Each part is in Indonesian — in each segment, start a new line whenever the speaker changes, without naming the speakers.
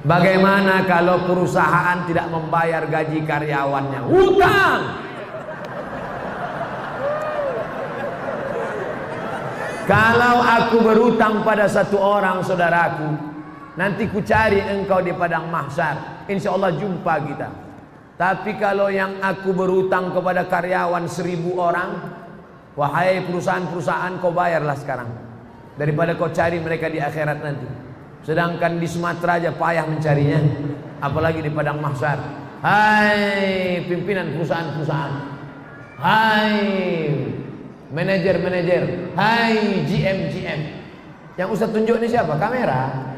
Bagaimana kalau perusahaan tidak membayar gaji karyawannya? Hutang. Kalau aku berhutang pada satu orang saudaraku, nanti ku cari engkau di padang mahsyar, insya Allah jumpa kita. Tapi kalau yang aku berhutang kepada karyawan 1000 orang, wahai perusahaan-perusahaan, kau bayarlah sekarang, daripada kau cari mereka di akhirat nanti. Sedangkan di Sumatera aja payah mencarinya, apalagi di padang mahsyar. Hai pimpinan perusahaan-perusahaan, hai manajer-manajer, hai GM, yang Ustaz tunjuk ini siapa? Kamera.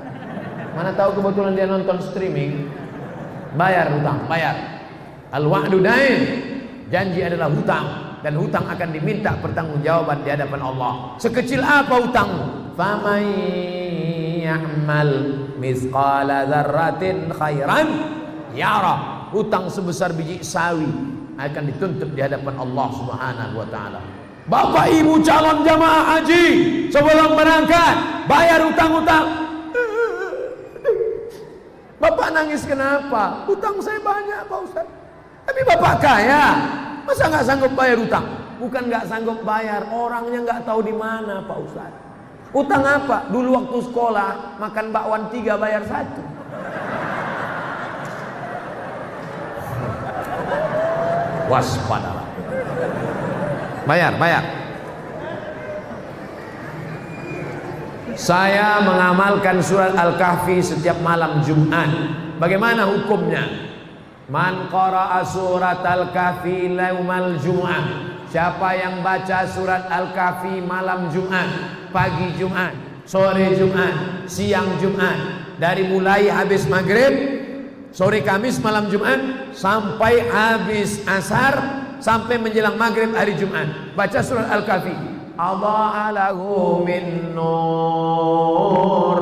Mana tahu kebetulan dia nonton streaming. Bayar hutang, bayar. Al-wa'du dain, janji adalah hutang, dan hutang akan diminta pertanggungjawaban di hadapan Allah. Sekecil apa hutangmu? Faman ya'mal mithqala dzarratin khairan yara. Hutang sebesar biji sawi akan dituntut di hadapan Allah Subhanahu wa taala. Bapak Ibu calon jamaah haji, sebelum berangkat bayar hutang-hutang. Bapak nangis kenapa? Hutang saya banyak Pak Ustaz. Tapi Bapak kaya, masa nggak sanggup bayar hutang? Bukan nggak sanggup bayar, orangnya nggak tahu di mana Pak Ustaz. Hutang apa? Dulu waktu sekolah makan bakwan 3 bayar 1. Waspadalah. Bayar. Saya mengamalkan surat Al-Kahfi setiap malam Jumat. Bagaimana hukumnya? Man qara'a surat Al-Kahfi yaumal Jum'ah. Siapa yang baca surat Al-Kahfi malam Jumat, pagi Jumat, sore Jumat, siang Jumat, dari mulai habis maghrib, sore Kamis, malam Jumat, sampai habis asar, sampai menjelang maghrib hari Jumat, baca surat Al-Kahfi. Allah lahu min nur.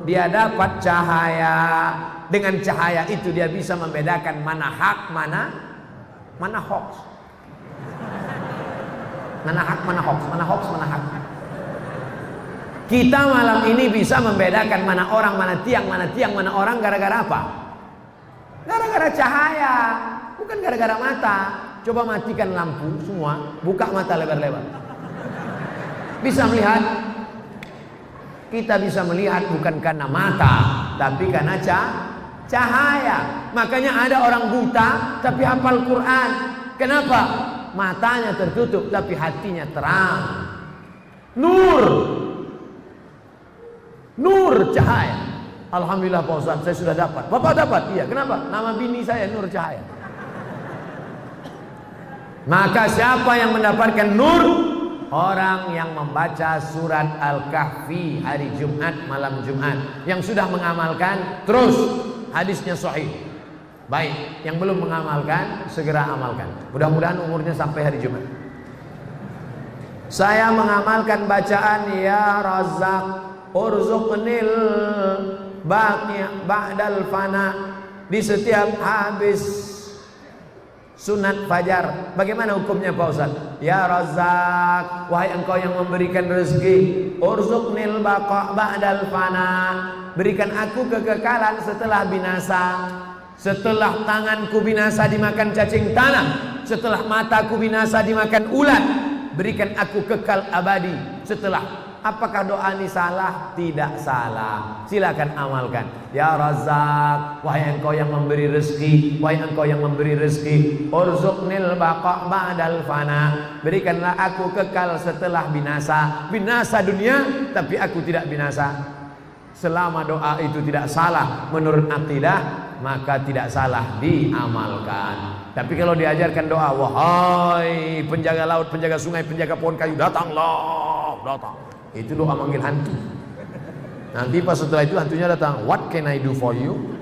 Dia dapat cahaya. Dengan cahaya itu dia bisa membedakan mana hak, mana hoax. Mana hak, mana hoax, mana hoax, mana hak. Kita malam ini bisa membedakan mana orang, mana tiang, mana orang gara-gara apa? Gara-gara cahaya, bukan gara-gara mata. Coba matikan lampu semua, buka mata lebar-lebar. Bisa melihat? Kita bisa melihat bukan karena mata, tapi karena cahaya. Makanya ada orang buta tapi hafal Quran. Kenapa? Matanya tertutup tapi hatinya terang. Nur cahaya. Alhamdulillah Pak Ustaz, saya sudah dapat. Bapak dapat? Iya. Kenapa? Nama bini saya Nur Cahaya. Maka siapa yang mendapatkan nur? Orang yang membaca surat Al-Kahfi hari Jumat, malam Jumat. Yang sudah mengamalkan, terus hadisnya sahih. Baik, yang belum mengamalkan, segera amalkan. Mudah-mudahan umurnya sampai hari Jumat. Saya mengamalkan bacaan Ya Razzaq urzuqnil ba'dal fana di setiap habis sunat fajar. Bagaimana hukumnya Pak Ustaz? Ya Razzaq, wahai engkau yang memberikan rezeki, urzuqnil baqa ba'dal fana, berikan aku kekekalan setelah binasa. Setelah tanganku binasa dimakan cacing tanah, setelah mataku binasa dimakan ulat, berikan aku kekal abadi. Setelah, apakah doa ini salah? Tidak salah. Silakan amalkan. Ya Razzaq, wahai engkau yang memberi rezeki, wahai engkau yang memberi rezeki, urzuqnil baqa ba'dal fana, berikanlah aku kekal setelah binasa. Binasa dunia, tapi aku tidak binasa. Selama doa itu tidak salah menurut akidah, maka tidak salah diamalkan. Tapi kalau diajarkan doa, wahai penjaga laut, penjaga sungai, penjaga pohon kayu, datanglah, datang. Itu doa manggil hantu. Nanti pas setelah itu hantunya datang, what can I do for you?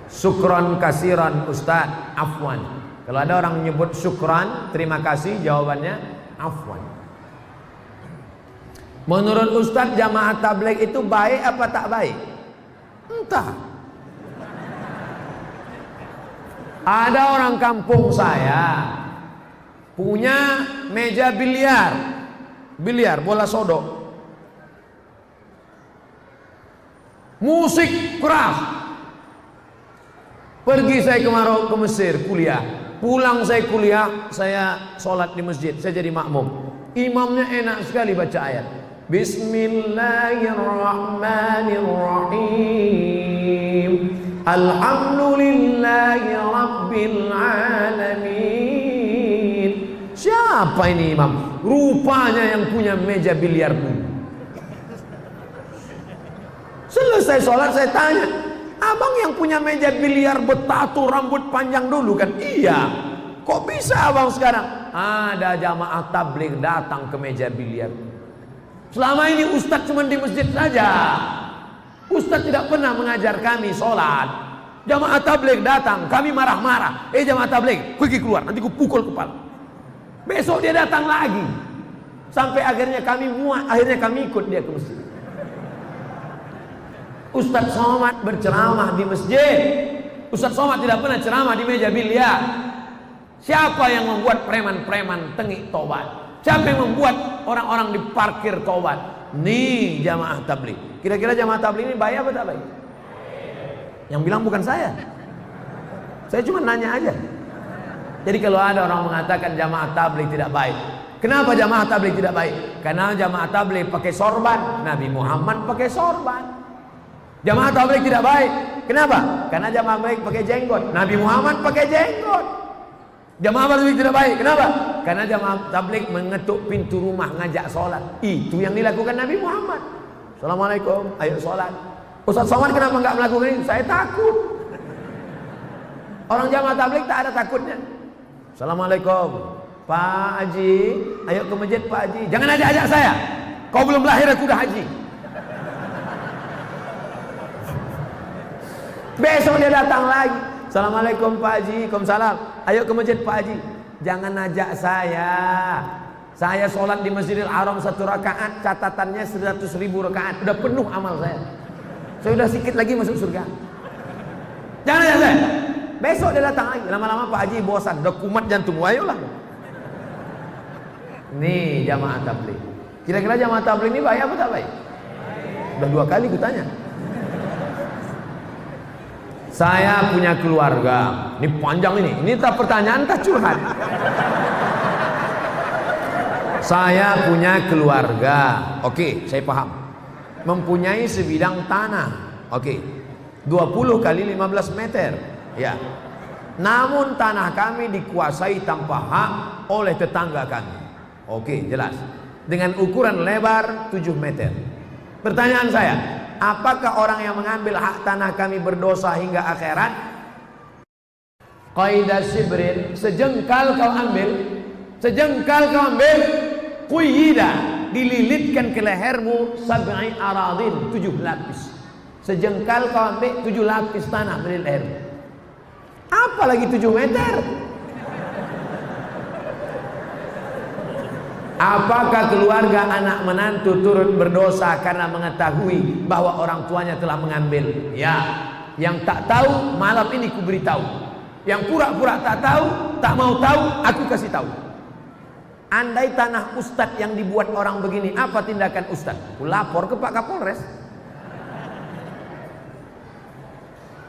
Syukran kasiran Ustaz, afwan. Kalau ada orang menyebut syukran, terima kasih, jawabannya afwan. Menurut Ustaz, jamaah tabligh itu baik apa tak baik? Entah. Ada orang kampung saya punya meja biliar bola sodok. musik keras. Pergi saya ke Mesir kuliah. Pulang saya kuliah, saya sholat di masjid, saya jadi makmum. Imamnya enak sekali baca ayat. Bismillahirrahmanirrahim. Alhamdulillahi Rabbil Alamin. Siapa ini imam? Rupanya yang punya meja biliar dulu. Selesai sholat saya tanya, abang yang punya meja biliar bertato rambut panjang dulu kan? Iya. Kok bisa abang sekarang? Ada jamaah tabligh datang ke meja biliar. Selama ini ustadz cuma di masjid saja. Ustadz tidak pernah mengajar kami sholat. Jamaah tabligh datang, kami marah-marah. Jamaah tabligh, pergi keluar, nanti ku pukul kepala. Besok dia datang lagi. Sampai akhirnya kami muak, akhirnya kami ikut dia ke masjid. Ustadz Somad berceramah di masjid. Ustadz Somad tidak pernah ceramah di meja biliar. Siapa yang membuat preman-preman tengik tobat? Siapa yang membuat orang-orang di parkir tobat? Nih jamaah tabligh. Kira-kira jamaah tabligh ini baik apa tak baik? Yang bilang bukan saya. Saya cuma nanya aja. Jadi kalau ada orang mengatakan jamaah tabligh tidak baik, kenapa jamaah tabligh tidak baik? Karena jamaah tabligh pakai sorban, Nabi Muhammad pakai sorban. Jamaah tabligh tidak baik. Kenapa? Karena jamaah tabligh pakai jenggot, Nabi Muhammad pakai jenggot. Jamaah tabligh tidak baik. Kenapa? Karena jamaah tabligh mengetuk pintu rumah ngajak sholat. Itu yang dilakukan Nabi Muhammad. Assalamualaikum, ayo sholat. Ustaz Somad kenapa enggak melakukan ini? Saya takut. Orang jamaah tabligh tak ada takutnya. Assalamualaikum, Pak Haji, ayo ke masjid Pak Haji. Jangan ajak-ajak saya. Kau belum lahir aku udah haji. Besok dia datang lagi. Assalamualaikum Pak Haji. Waalaikumsalam. Ayo ke masjid Pak Haji. Jangan ajak saya. Saya sholat di Masjidil Haram 1 rakaat, catatannya 100.000 rakaat. Udah penuh amal saya. Saya udah sedikit lagi masuk surga. Jangan ajak saya. Besok dia datang lagi. Lama-lama Pak Haji bosan, udah kumat jantung. Ayolah. Nih jamaah tabligh. Kira-kira jamaah tabligh ini baik apa tak baik? Udah 2 kali kutanya. Saya punya keluarga. Ini panjang ini. Ini tak pertanyaan tak curhat. Saya punya keluarga. Oke, saya paham. Mempunyai sebidang tanah. Oke. 20 kali 15 meter. Ya. Namun tanah kami dikuasai tanpa hak oleh tetangga kami. Oke, jelas. Dengan ukuran lebar 7 meter. Pertanyaan saya, apakah orang yang mengambil hak tanah kami berdosa hingga akhirat? Qaidah sibrin, sejengkal kau ambil, quyida, dililitkan ke lehermu sab'i aradin, 7 lapis. Sejengkal kau ambil 7 lapis tanah dari lehermu. Apalagi 7 meter? Apakah keluarga anak menantu turut berdosa karena mengetahui bahwa orang tuanya telah mengambil? Ya, yang tak tahu malam ini ku beritahu. Yang pura-pura tak tahu, tak mau tahu, aku kasih tahu. Andai tanah ustadz yang dibuat orang begini, apa tindakan ustadz? Ku lapor ke Pak Kapolres.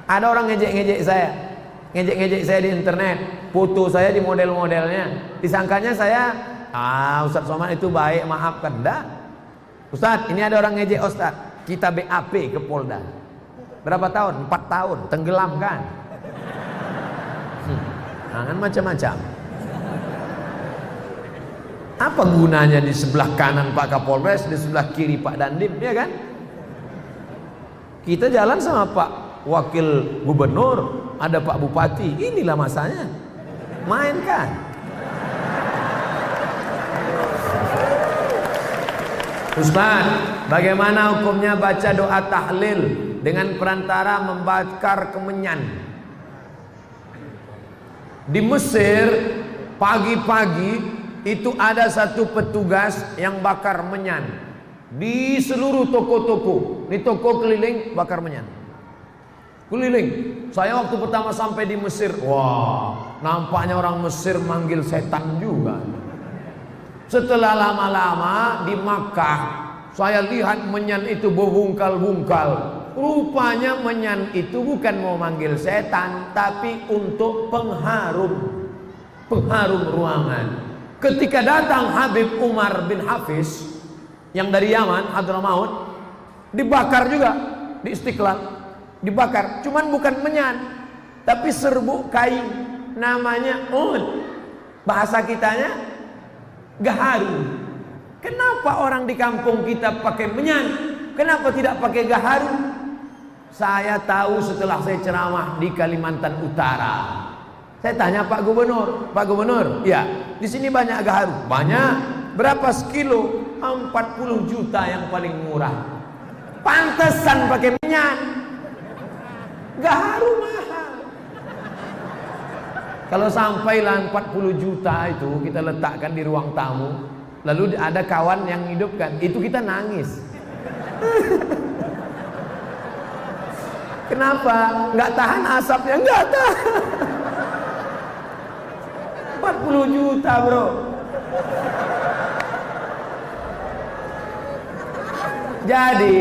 Ada orang ngejek-ngejek saya di internet, foto saya di model-modelnya. Disangkanya saya, Ustadz Somad itu baik, maafkan. Enggak. Ustadz, ini ada orang ngejek Ustadz. Kita BAP ke Polda. Berapa tahun? 4 tahun. Tenggelam kan? Jangan macam-macam. Apa gunanya di sebelah kanan Pak Kapolres, di sebelah kiri Pak Dandim, ya kan? Kita jalan sama Pak Wakil Gubernur, ada Pak Bupati. Inilah masanya. Main kan? Ustaz, bagaimana hukumnya baca doa tahlil dengan perantara membakar kemenyan? Di Mesir pagi-pagi itu ada satu petugas yang bakar menyan di seluruh toko-toko. Di toko keliling bakar menyan. Keliling. Saya waktu pertama sampai di Mesir, wah, nampaknya orang Mesir manggil setan juga. Setelah lama-lama di Makkah, saya lihat menyan itu berbungkal-bungkal. rupanya menyan itu bukan mau manggil setan, tapi untuk pengharum ruangan. Ketika datang Habib Umar bin Hafiz yang dari Yaman, Hadramaut, dibakar juga di Istiqlal, dibakar. Cuman bukan menyan, tapi serbuk kain, namanya ud. Bahasa kitanya gaharu. Kenapa orang di kampung kita pakai menyan? Kenapa tidak pakai gaharu? Saya tahu setelah saya ceramah di Kalimantan Utara. Saya tanya Pak Gubernur, Pak Gubernur, ya, di sini banyak gaharu. Banyak. Berapa sekilo? 40 juta yang paling murah. Pantesan pakai menyan. Gaharu mahal. Kalau sampailah 40 juta itu kita letakkan di ruang tamu, lalu ada kawan yang hidupkan, itu kita nangis. Kenapa? Nggak tahan asapnya, nggak tahan. 40 juta bro. Jadi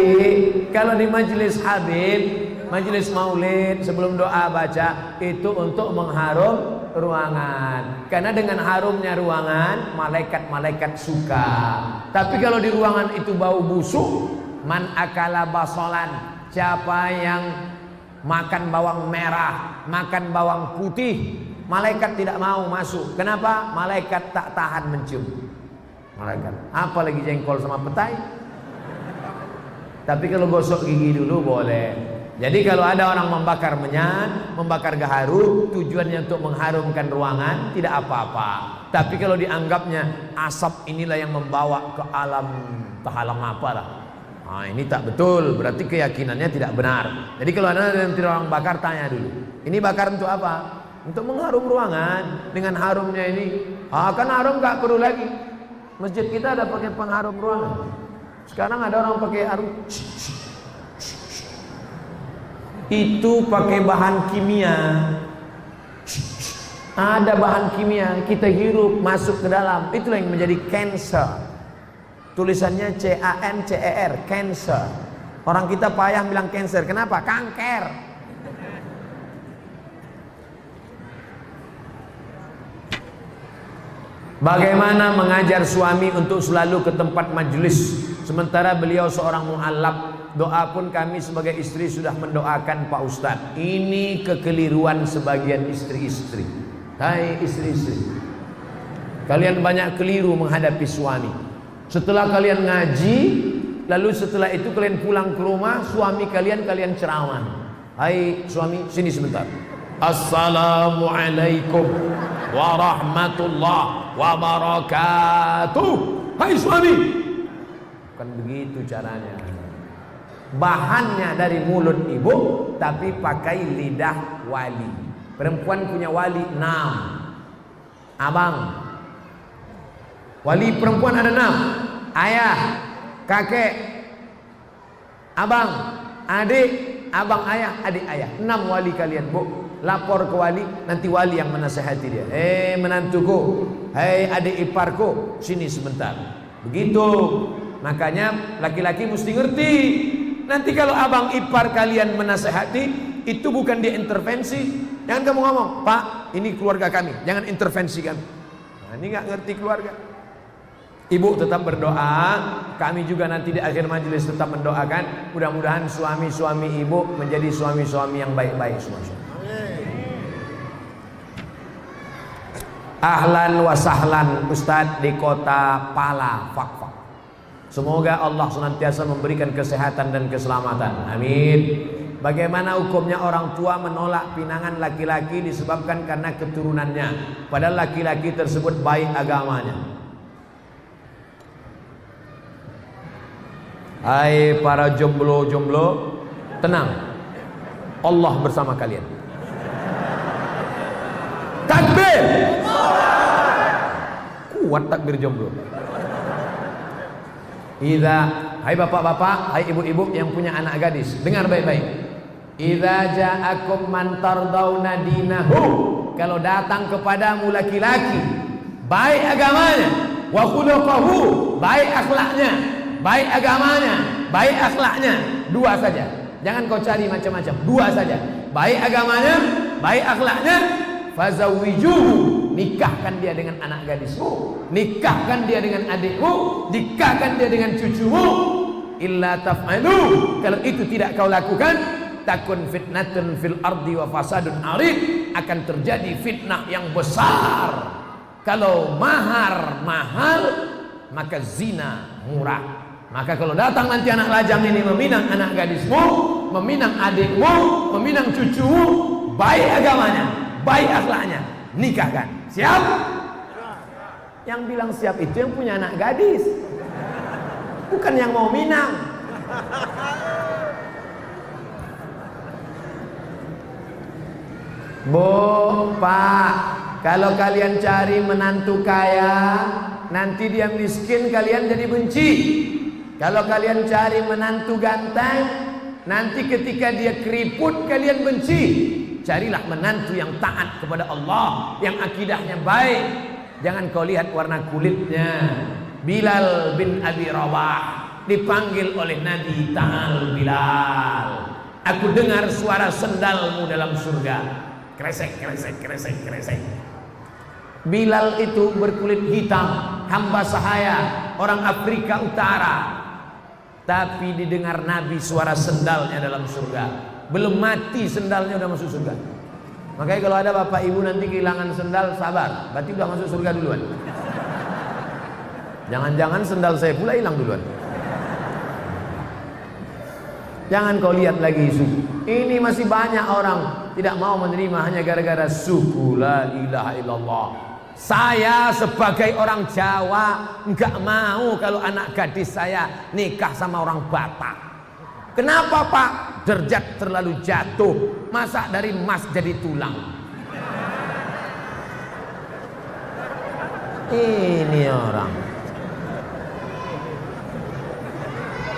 kalau di majelis Habib, majelis maulid, sebelum doa baca, itu untuk mengharum ruangan. Karena dengan harumnya ruangan, malaikat-malaikat suka. Tapi kalau di ruangan itu bau busuk, man akala basolan, siapa yang makan bawang merah, makan bawang putih, malaikat tidak mau masuk. Kenapa? Malaikat tak tahan mencium. Malaikat, apalagi jengkol sama petai. Tapi kalau gosok gigi dulu boleh. Jadi kalau ada orang membakar menyan, membakar gaharu, tujuannya untuk mengharumkan ruangan, tidak apa-apa. Tapi kalau dianggapnya asap inilah yang membawa ke alam, tak alam apalah. Nah, ini tak betul, berarti keyakinannya tidak benar. Jadi kalau ada yang tidak orang bakar, tanya dulu. Ini bakar untuk apa? Untuk mengharum ruangan. Dengan harumnya ini, kan harum gak perlu lagi. Masjid kita ada pakai pengharum ruangan. Sekarang ada orang pakai harum. Itu pakai bahan kimia. Ada bahan kimia, kita hirup masuk ke dalam, itulah yang menjadi cancer. Tulisannya CANCER, cancer. Orang kita payah bilang cancer, kenapa? Kanker. Bagaimana mengajar suami untuk selalu ke tempat majelis sementara beliau seorang mu'allab? Doa pun kami sebagai istri sudah mendoakan Pak Ustadz. Ini kekeliruan sebagian istri-istri. Hai istri-istri, kalian banyak keliru menghadapi suami. Setelah kalian ngaji, lalu setelah itu kalian pulang ke rumah, suami kalian ceramah. Hai suami, sini sebentar. Assalamualaikum warahmatullahi wabarakatuh. Hai suami. Bukan begitu caranya. Bahannya dari mulut ibu, tapi pakai lidah wali. Perempuan punya wali 6. Abang. Wali perempuan ada 6. Ayah, kakek, abang, adik, abang ayah, adik ayah. 6 wali kalian, Bu. Lapor ke wali, nanti wali yang menasihati dia. Menantuku, hei adik iparku, sini sebentar. Begitu. Makanya laki-laki mesti ngerti. Nanti kalau abang ipar kalian menasehati, itu bukan dia intervensi. Jangan kamu ngomong, Pak, ini keluarga kami, jangan intervensi kami. Nah, ini nggak ngerti keluarga. Ibu tetap berdoa, kami juga nanti di akhir majelis tetap mendoakan. Mudah-mudahan suami-suami ibu menjadi suami-suami yang baik-baik semua. Ahlan wa sahlan Ustadz di kota Pala, Fakfak. Semoga Allah senantiasa memberikan kesehatan dan keselamatan. Amin. Bagaimana hukumnya orang tua menolak pinangan laki-laki disebabkan karena keturunannya, padahal laki-laki tersebut baik agamanya? Hai para jomblo-jomblo, tenang. Allah bersama kalian. Takbir. Kuat takbir jomblo. Hai bapak-bapak, hai ibu-ibu yang punya anak gadis, dengar baik-baik. Idza ja'akum man tardawna dinahu, kalau datang kepadamu laki-laki baik agamanya, wa khuluquhu, baik akhlaknya, baik agamanya, baik akhlaknya, 2 saja. Jangan kau cari macam-macam. Dua saja. Baik agamanya, baik akhlaknya. Fazawwijuhu, nikahkan dia dengan anak gadismu, nikahkan dia dengan adikmu, nikahkan dia dengan cucumu. Illa taf'alu, kalau itu tidak kau lakukan, takun fitnatun fil ardi wa fasadun arid, akan terjadi fitnah yang besar. Kalau mahar mahal, maka zina murah. Maka kalau datang nanti anak lajang ini meminang anak gadismu, meminang adikmu, meminang cucumu, baik agamanya, baik akhlaknya, nikahkan. Siap? Yang bilang siap itu yang punya anak gadis, bukan yang mau minang. Bu, Pak, kalau kalian cari menantu kaya, nanti dia miskin, kalian jadi benci. Kalau kalian cari menantu ganteng, nanti ketika dia keriput, kalian benci. Carilah menantu yang taat kepada Allah, yang akidahnya baik. Jangan kau lihat warna kulitnya. Bilal bin Abi Rabah dipanggil oleh Nabi, "Ta'al Bilal, aku dengar suara sendalmu dalam surga." Kresek, kresek, kresek, kresek. Bilal itu berkulit hitam, hamba sahaya, orang Afrika Utara. Tapi didengar Nabi suara sendalnya dalam surga. Belum mati sendalnya udah masuk surga. Makanya kalau ada bapak ibu nanti kehilangan sendal, sabar, berarti udah masuk surga duluan. Jangan-jangan sendal saya pula hilang duluan. Jangan kau lihat lagi suku. Ini masih banyak orang tidak mau menerima hanya gara-gara suku la ilaha illallah. Saya sebagai orang Jawa enggak mau kalau anak gadis saya nikah sama orang Batak. Kenapa, Pak? Derajat terlalu jatuh. Masa dari emas jadi tulang? Ini orang.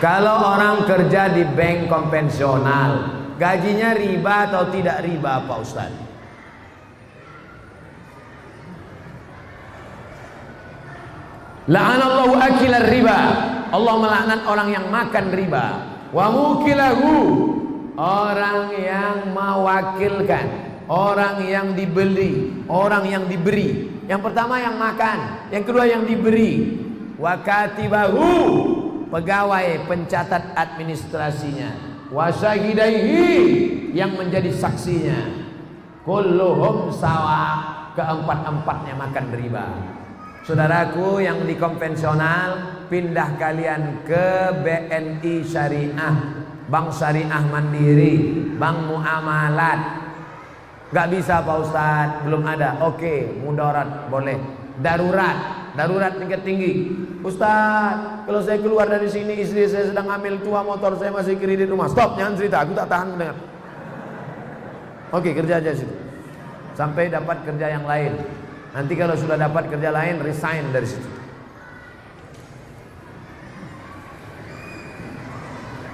Kalau orang kerja di bank konvensional, gajinya riba atau tidak riba, Pak Ustaz? La'anallahu akilar riba. Allah melaknat orang yang makan riba. Wa mukilahu, orang yang mewakilkan, orang yang dibeli, orang yang diberi. Yang pertama yang makan, yang kedua yang diberi. Wa katibahu, pegawai pencatat administrasinya. Wa syahidaihi, yang menjadi saksinya. Kulluhum sawa, keempat-empatnya makan riba. Saudaraku yang di konvensional, pindah kalian ke BNI Syariah, Bank Syariah Mandiri, Bank Muamalat. Gak bisa Pak Ustadz, belum ada. Oke, mudarat boleh. Darurat tingkat tinggi. Ustadz, kalau saya keluar dari sini, istri saya sedang hamil tua, motor saya masih kredit rumah. Stop, jangan cerita, aku tak tahan mendengar. Oke, kerja aja situ sampai dapat kerja yang lain. Nanti kalau sudah dapat kerja lain, resign dari situ.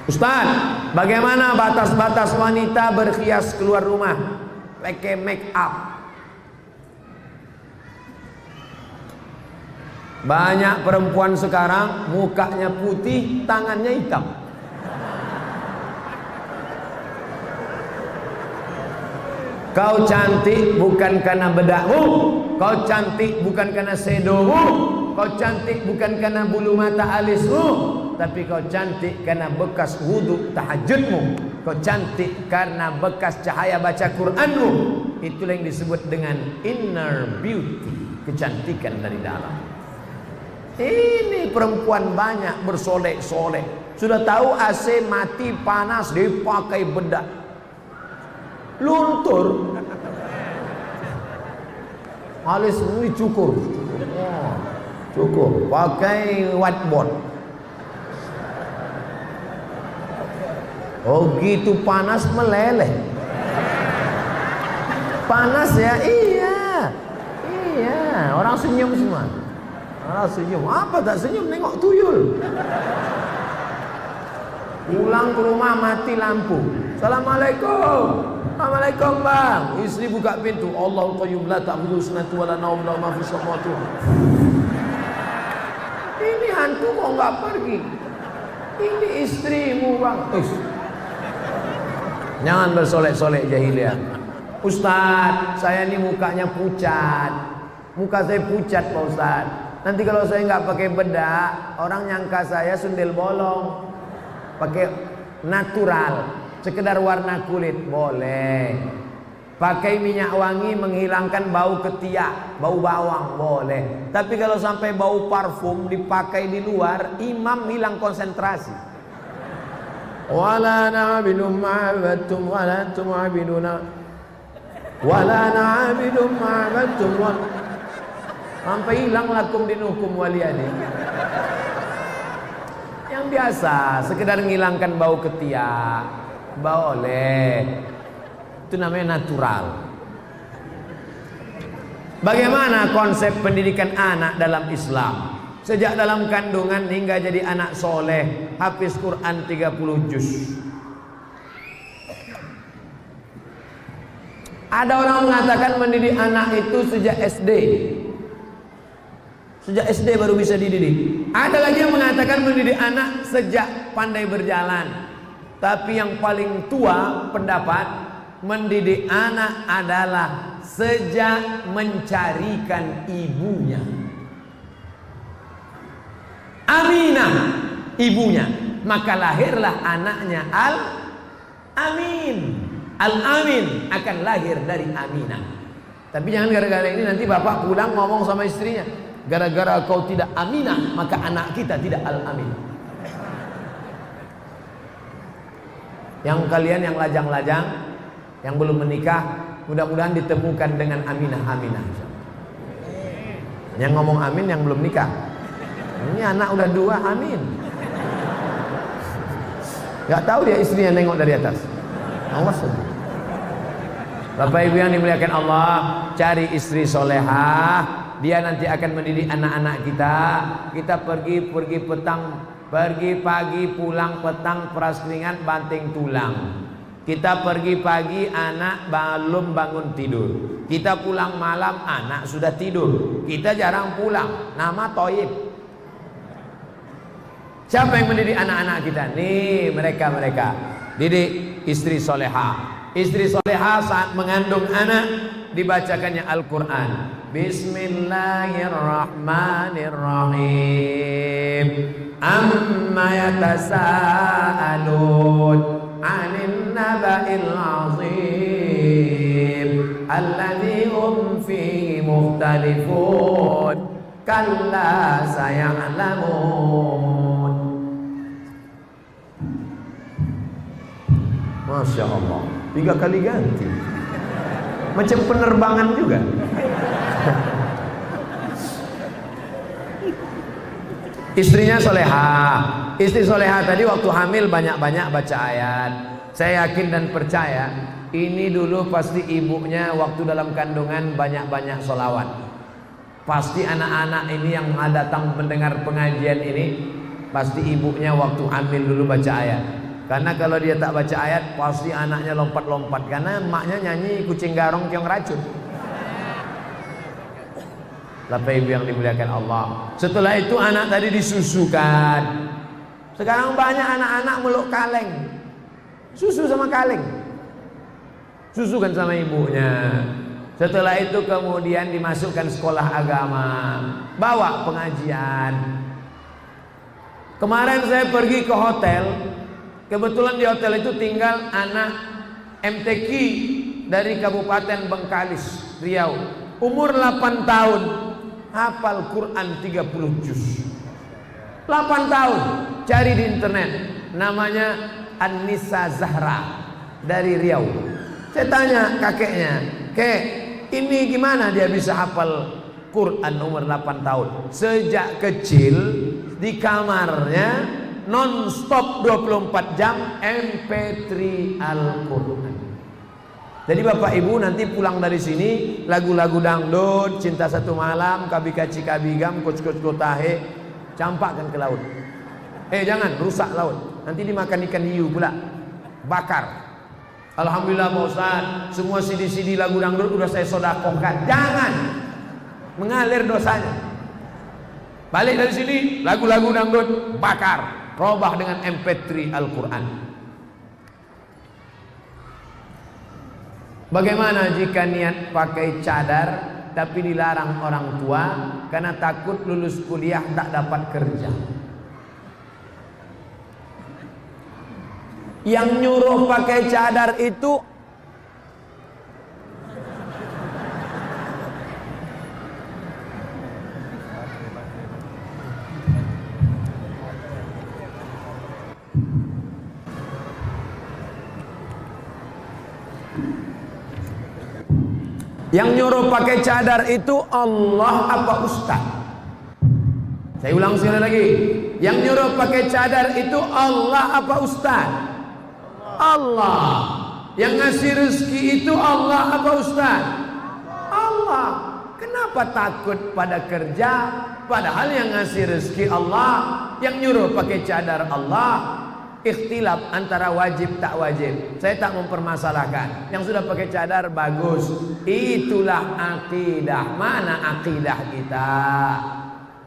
Ustaz, bagaimana batas-batas wanita berhias keluar rumah, pakai make up? Banyak perempuan sekarang mukanya putih, tangannya hitam. Kau cantik bukan karena bedakmu, kau cantik bukan karena sedomu, kau cantik bukan karena bulu mata alismu, tapi kau cantik karena bekas wudhu tahajudmu, kau cantik karena bekas cahaya baca Quranmu. Itulah yang disebut dengan inner beauty, kecantikan dari dalam. Ini perempuan banyak bersolek-solek. Sudah tahu AC mati panas dipakai bedak, luntur. Alis ini cukur. Oh, cukur. Pakai whiteboard. Oh gitu panas meleleh. Panas ya? Iya. Iya. Orang senyum semua. Orang senyum. Apa tak senyum? Nengok tuyul. Pulang ke rumah mati lampu. Assalamualaikum. Assalamualaikum bang. Istri buka pintu. Allahu qayyum la ta'khudhuhu sinatun wa la nawm lahu ma fis samawati. Ini hantu kok enggak pergi? Ini istrimu bang. Jangan bersolek-solek jahiliyah. Ustaz, saya ini mukanya pucat. Muka saya pucat Pak Ustaz. Nanti kalau saya nggak pakai bedak, orang nyangka saya sundel bolong. Pakai natural, sekedar warna kulit boleh. Pakai minyak wangi menghilangkan bau ketiak, bau bawang boleh. Tapi kalau sampai bau parfum dipakai di luar, imam hilang konsentrasi. Wala na'budu ma'abattum wala antum 'abiduna wala na'budu ma'abattum sampai hilang lakum dinukum waliyani. Yang biasa sekedar menghilangkan bau ketiak boleh, itu namanya natural. Bagaimana konsep pendidikan anak dalam Islam? Sejak dalam kandungan hingga jadi anak soleh, hafiz Quran 30 juz. Ada orang mengatakan mendidik anak itu sejak SD. Sejak SD baru bisa dididik. Ada lagi yang mengatakan mendidik anak sejak pandai berjalan. Tapi yang paling tua pendapat, mendidik anak adalah sejak mencarikan ibunya. Aminah ibunya, maka lahirlah anaknya Al-Amin. Al-Amin akan lahir dari Aminah. Tapi jangan gara-gara ini nanti bapak pulang ngomong sama istrinya, gara-gara kau tidak Aminah maka anak kita tidak Al-Amin. Yang kalian yang lajang-lajang, yang belum menikah, mudah-mudahan ditemukan dengan Aminah. Yang ngomong amin yang belum nikah. Ini anak udah 2, amin. Gak tahu dia istrinya nengok dari atas. Awas. Bapak Ibu yang dimuliakan Allah, cari istri solehah. Dia nanti akan mendidik anak-anak kita. Kita pergi petang, pergi pagi, pulang petang, peras keringat, banting tulang. Kita pergi pagi, anak belum bangun tidur. Kita pulang malam, anak sudah tidur. Kita jarang pulang. Nama Toib. Siapa yang mendidik anak-anak kita? Nih mereka. Didik istri soleha. Istri soleha saat mengandung anak dibacakannya Al-Quran. Bismillahirrahmanirrahim. Amma yatasa'alun 'anil naba'il 'azim alladzi hum fihi mukhtalifun kalla saya'lamun. Masya Allah, 3 kali ganti. Macam penerbangan juga. Istrinya soleha. Istri soleha tadi waktu hamil banyak-banyak baca ayat. Saya yakin dan percaya ini dulu pasti ibunya waktu dalam kandungan banyak-banyak sholawat. Pasti anak-anak ini yang datang mendengar pengajian ini, pasti ibunya waktu hamil dulu baca ayat. Karena kalau dia tak baca ayat, pasti anaknya lompat-lompat. Karena emaknya nyanyi kucing garong tiong racun. Bapak Ibu yang dimuliakan Allah. Setelah itu anak tadi disusukan. Sekarang banyak anak-anak meluk kaleng. Susu sama kaleng. Susukan sama ibunya. Setelah itu kemudian dimasukkan sekolah agama. Bawa pengajian. Kemarin saya pergi ke hotel. Kebetulan di hotel itu tinggal anak MTQ dari Kabupaten Bengkalis, Riau. Umur 8 tahun, hafal Quran 30 juz. 8 tahun, cari di internet. Namanya An-Nisa Zahra dari Riau. Saya tanya kakeknya, "Kek, ini gimana dia bisa hafal Quran umur 8 tahun?" Sejak kecil di kamarnya non-stop 24 jam MP3 Al-Quran. Jadi Bapak Ibu nanti pulang dari sini lagu-lagu dangdut, Cinta Satu Malam, Kabikaci Kabigam, Coach Kotahe, campakkan ke laut. Jangan rusak laut, nanti dimakan ikan hiu pula, bakar. Alhamdulillah Pak Ustaz, semua CD lagu dangdut udah saya sodakohkan. Jangan, mengalir dosanya. Balik dari sini lagu-lagu dangdut bakar, robah dengan MP3 Al-Quran. Bagaimana jika niat pakai cadar tapi dilarang orang tua karena takut lulus kuliah tak dapat kerja? Yang nyuruh pakai cadar itu Allah apa ustaz? Saya ulang sekali lagi. Yang nyuruh pakai cadar itu Allah apa ustaz? Allah. Yang ngasih rezeki itu Allah apa ustaz? Allah. Kenapa takut pada kerja padahal yang ngasih rezeki Allah, yang nyuruh pakai cadar Allah? Ikhtilaf antara wajib tak wajib. Saya tak mempermasalahkan. Yang sudah pakai cadar bagus. Itulah akidah. Mana akidah kita?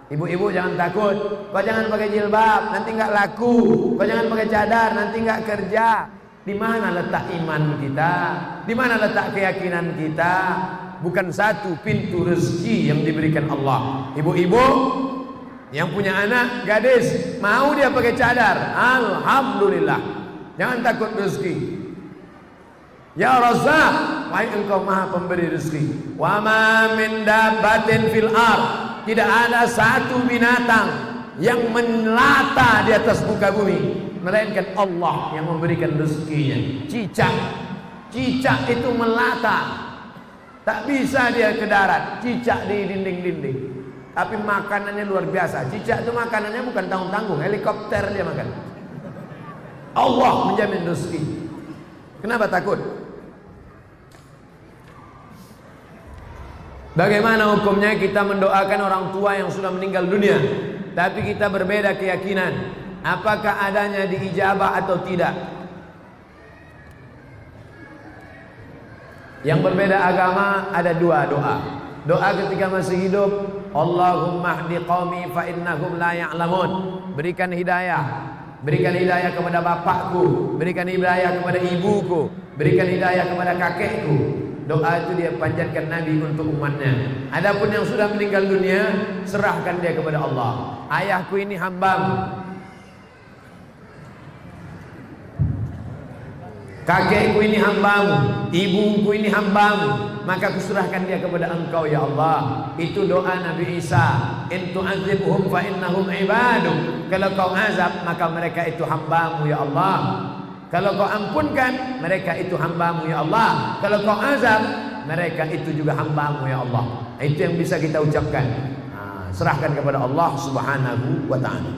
Ibu-ibu jangan takut. Kau jangan pakai jilbab, nanti nggak laku. Kau jangan pakai cadar, nanti nggak kerja. Di mana letak iman kita? Di mana letak keyakinan kita? Bukan satu pintu rezeki yang diberikan Allah. Ibu-ibu yang punya anak gadis, mau dia pakai cadar, alhamdulillah. Jangan takut rezeki. Ya Razzaq, wahai Engkau Maha Pemberi rezeki. Wa ma min dabbatin fil ardh, tidak ada satu binatang yang melata di atas muka bumi melainkan Allah yang memberikan rezekinya. Cicak itu melata, tak bisa dia ke darat. Cicak di dinding-dinding, tapi makanannya luar biasa. Cicak itu makanannya bukan tanggung-tanggung, helikopter dia makan. Allah menjamin rezeki. Kenapa takut? Bagaimana hukumnya kita mendoakan orang tua yang sudah meninggal dunia, tapi kita berbeda keyakinan? Apakah adanya diijabah atau tidak? Yang berbeda agama ada dua doa. Doa ketika masih hidup, Allahumma hdi qaumi fa innahum la ya'lamun. Berikan hidayah. Berikan hidayah kepada bapakku, berikan hidayah kepada ibuku, berikan hidayah kepada kakekku. Doa itu dia panjatkan Nabi untuk umatnya. Adapun yang sudah meninggal dunia, serahkan dia kepada Allah. Ayahku ini hambamu, kakekku ini hambamu, ibuku ini hambamu, maka kuserahkan dia kepada Engkau ya Allah. Itu doa Nabi Isa. In tu'adzibhum fa innahum ibaduk. Kalau kau azab, maka mereka itu hambamu ya Allah. Kalau kau ampunkan, mereka itu hambamu ya Allah. Kalau kau azab, mereka itu juga hambamu ya Allah. Itu yang bisa kita ucapkan. Serahkan kepada Allah Subhanahu wa ta'ala.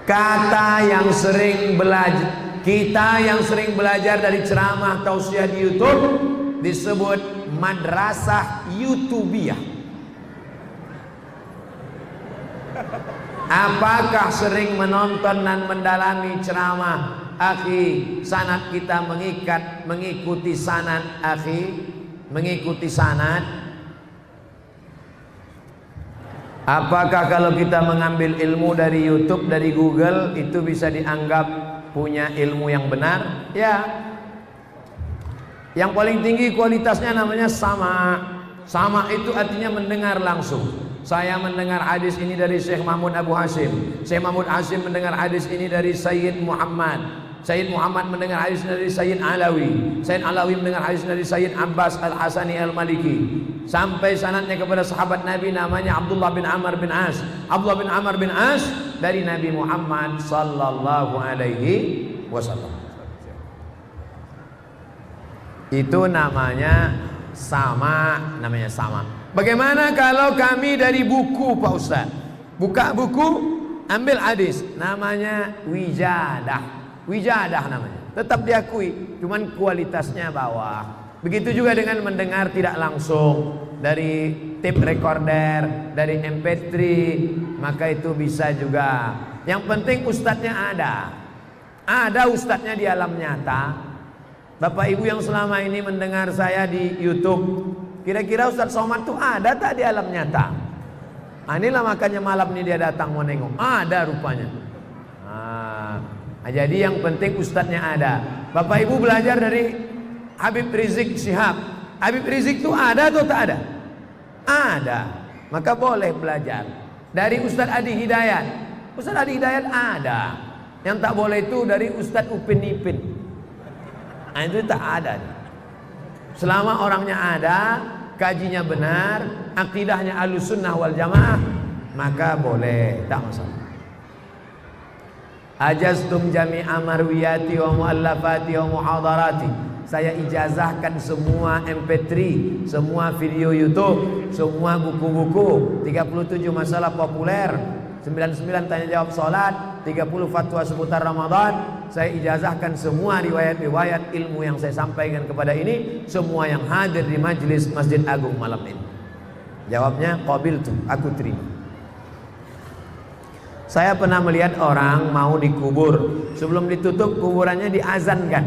Kata yang sering belajar, kita yang sering belajar dari ceramah tausiah di YouTube disebut madrasah YouTubiah. Apakah sering menonton dan mendalami ceramah akhi? Sanad kita mengikuti sanad akhi, mengikuti sanad. Apakah kalau kita mengambil ilmu dari YouTube, dari Google, itu bisa dianggap punya ilmu yang benar? Ya. Yang paling tinggi kualitasnya namanya sama. Sama itu artinya mendengar langsung. Saya mendengar hadis ini dari Syekh Mahmud Abu Hashim. Syekh Mahmud Hashim mendengar hadis ini dari Sayyid Muhammad. Sayyid Muhammad mendengar hadis dari Sayyid Alawi. Sayyid Alawi mendengar hadis dari Sayyid Abbas Al-Hasani Al-Maliki. Sampai sanadnya kepada sahabat Nabi namanya Abdullah bin Amr bin As. Abdullah bin Amr bin As dari Nabi Muhammad sallallahu alaihi wasallam. Itu namanya sama, namanya sama. Bagaimana kalau kami dari buku Pak Ustaz? Buka buku, ambil hadis, namanya wijadah. Wijadah namanya. Tetap diakui, cuman kualitasnya bawah. Begitu juga dengan mendengar tidak langsung dari tape recorder, dari MP3, maka itu bisa juga. Yang penting ustadznya ada. Ada ustadznya di alam nyata. Bapak Ibu yang selama ini mendengar saya di YouTube, kira-kira Ustadz Somad itu ada tak di alam nyata? Inilah makanya malam ini dia datang mau nengok. Ada rupanya. Nah, jadi yang penting ustadznya ada. Bapak Ibu belajar dari Habib Rizik Syihab. Habib Rizik itu ada atau tak ada? Ada. Maka boleh belajar. Dari Ustadz Adi Hidayat. Ustadz Adi Hidayat ada. Yang tak boleh itu dari Ustadz Upin Ipin. Nah, itu tak ada. Selama orangnya ada, kajinya benar, akidahnya Ahlussunnah wal Jamaah, maka boleh, tak masalah. Ajaztum jami'a marwiyati wa muallafati wa muhadarati. Saya ijazahkan semua MP3, semua video YouTube, semua buku-buku, 37 masalah populer, 99 tanya jawab salat, 30 fatwa seputar Ramadan. Saya ijazahkan semua riwayat-riwayat ilmu yang saya sampaikan kepada ini, semua yang hadir di majelis Masjid Agung malam ini. Jawabnya qabiltu, aku terima. Saya pernah melihat orang mau dikubur, sebelum ditutup kuburannya diazankan.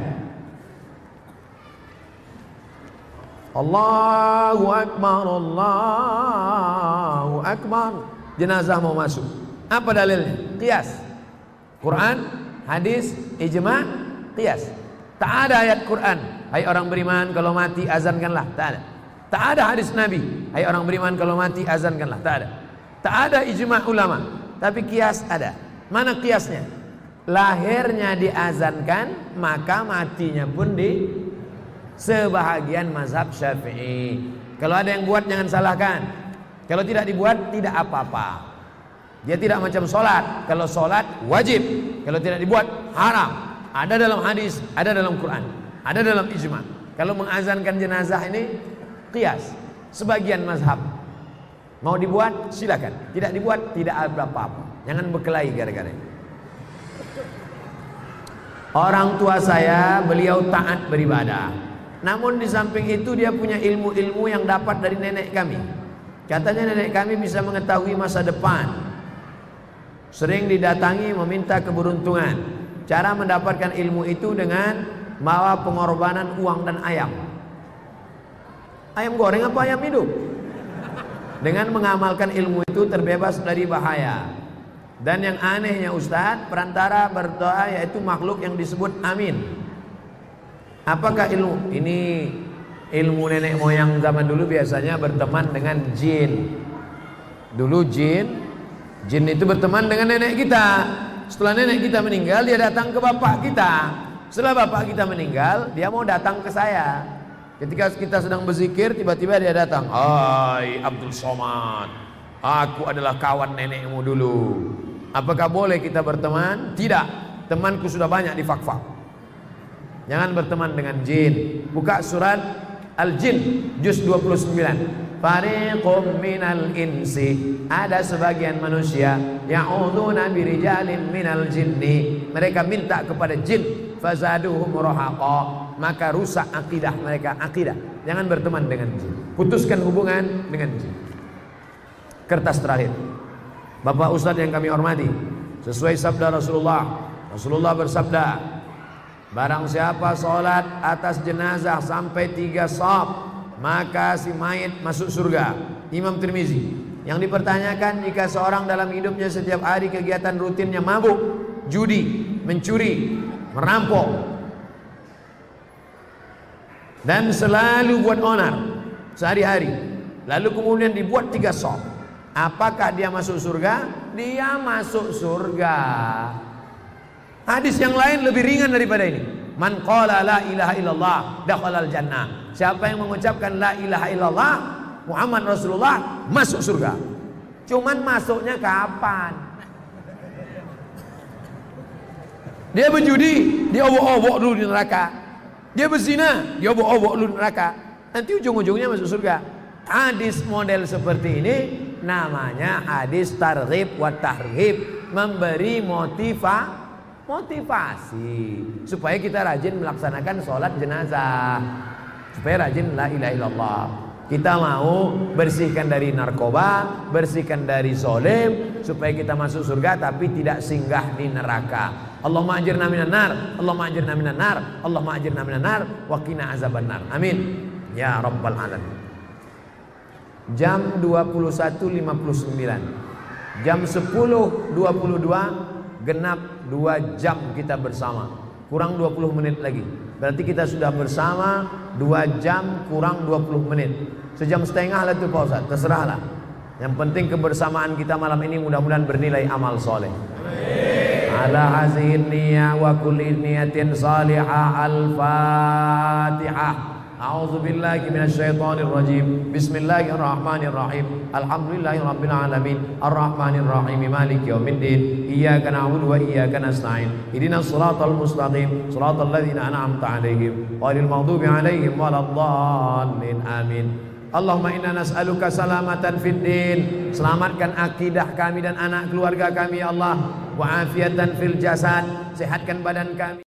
Allahu Akbar, Allahu Akbar. Jenazah mau masuk. Apa dalilnya? Qiyas. Quran, hadis, ijma', qiyas. Tak ada ayat Quran, hai orang beriman kalau mati azankanlah. Tak ada. Tak ada hadis Nabi, hai orang beriman kalau mati azankanlah. Tak ada. Tak ada ijma' ulama. Tapi kias ada. Mana kiasnya? Lahirnya diazankan, maka matinya pun di sebahagian mazhab Syafi'i. Kalau ada yang buat jangan salahkan. Kalau tidak dibuat tidak apa-apa. Dia tidak macam sholat. Kalau sholat wajib, kalau tidak dibuat haram. Ada dalam hadis, ada dalam Quran, ada dalam ijma'. Kalau mengazankan jenazah ini kias. Sebagian mazhab mau dibuat silakan, tidak dibuat tidak ada apa-apa. Jangan berkelahi gara-gara ini. Orang tua saya beliau taat beribadah, namun di samping itu dia punya ilmu-ilmu yang dapat dari nenek kami. Katanya nenek kami bisa mengetahui masa depan. Sering didatangi meminta keberuntungan. Cara mendapatkan ilmu itu dengan bawa pengorbanan uang dan ayam. Ayam goreng apa ayam hidup? Dengan mengamalkan ilmu itu terbebas dari bahaya. Dan yang anehnya Ustadz, perantara berdoa yaitu makhluk yang disebut amin. Apakah ilmu? Ini ilmu nenek moyang zaman dulu biasanya berteman dengan jin. Dulu jin itu berteman dengan nenek kita. Setelah nenek kita meninggal, dia datang ke bapak kita. Setelah bapak kita meninggal, dia mau datang ke saya. Ketika kita sedang berzikir, tiba-tiba dia datang. Hai Abdul Somad, aku adalah kawan nenekmu dulu. Apakah boleh kita berteman? Tidak. Temanku sudah banyak di fak-fak. Jangan berteman dengan jin. Buka surat Al-Jin juz 29. Fariqum minal insi, ada sebagian manusia ya'uduna birijalin minal jinni, mereka minta kepada jin, fazaduhum rahaqa, maka rusak akidah mereka. Akidah, jangan berteman dengan jin, putuskan hubungan dengan jin. Kertas terakhir, Bapak Ustadz yang kami hormati, sesuai sabda Rasulullah bersabda, barang siapa sholat atas jenazah sampai 3 shaf, maka si mayit masuk surga. Imam Tirmizi. Yang dipertanyakan, jika seorang dalam hidupnya setiap hari kegiatan rutinnya mabuk, judi, mencuri, merampok, dan selalu buat onar sehari-hari, lalu kemudian dibuat 3 shaf, apakah dia masuk surga? Dia masuk surga. Hadis yang lain lebih ringan daripada ini. Man qala la ilaha illallah dakhalal jannah. Siapa yang mengucapkan la ilaha illallah Muhammad Rasulullah masuk surga. Cuman masuknya kapan? Dia berjudi, dia obok-obok dulu di neraka. Dia berzina, dia obok-obok dulu di neraka. Nanti ujung-ujungnya masuk surga. Hadis model seperti ini namanya hadis targhib wa tarhib, memberi motivasi supaya kita rajin melaksanakan sholat jenazah, supaya rajin la ilaha illallah. Kita mau bersihkan dari narkoba, bersihkan dari zalim, supaya kita masuk surga tapi tidak singgah di neraka. Allahumma ajirna minan nar, Allahumma ajirna minan nar, Allahumma ajirna minan nar, wa qina azabannar. Amin ya rabbal alamin. Jam 21.59, jam 10.22 genap 2 jam kita bersama. Kurang 20 menit lagi. Berarti kita sudah bersama 2 jam kurang 20 menit. Sejam setengah lah itu Pak Ustaz, terserahlah. Yang penting kebersamaan kita malam ini mudah-mudahan bernilai amal soleh. Ala hazihin niyah wa kulli niyatin salihah. Al-Fatihah. A'udzu billahi minasyaitonir rajim. Bismillahirrahmanirrahim. Alhamdulillahirabbil alamin. Arrahmanir rahim. Maliki yaumiddin. Iyyaka na'budu wa iyyaka nasta'in. Ihdinas shiratal mustaqim. Shiratal ladzina an'amta 'alaihim ghairil maghdubi 'alaihim waladdallin. Amin. Allahumma inna nas'aluka salamatan fid din. Selamatkan akidah kami dan anak keluarga kami ya Allah. Wa afiatan fil jasad. Sehatkan badan kami.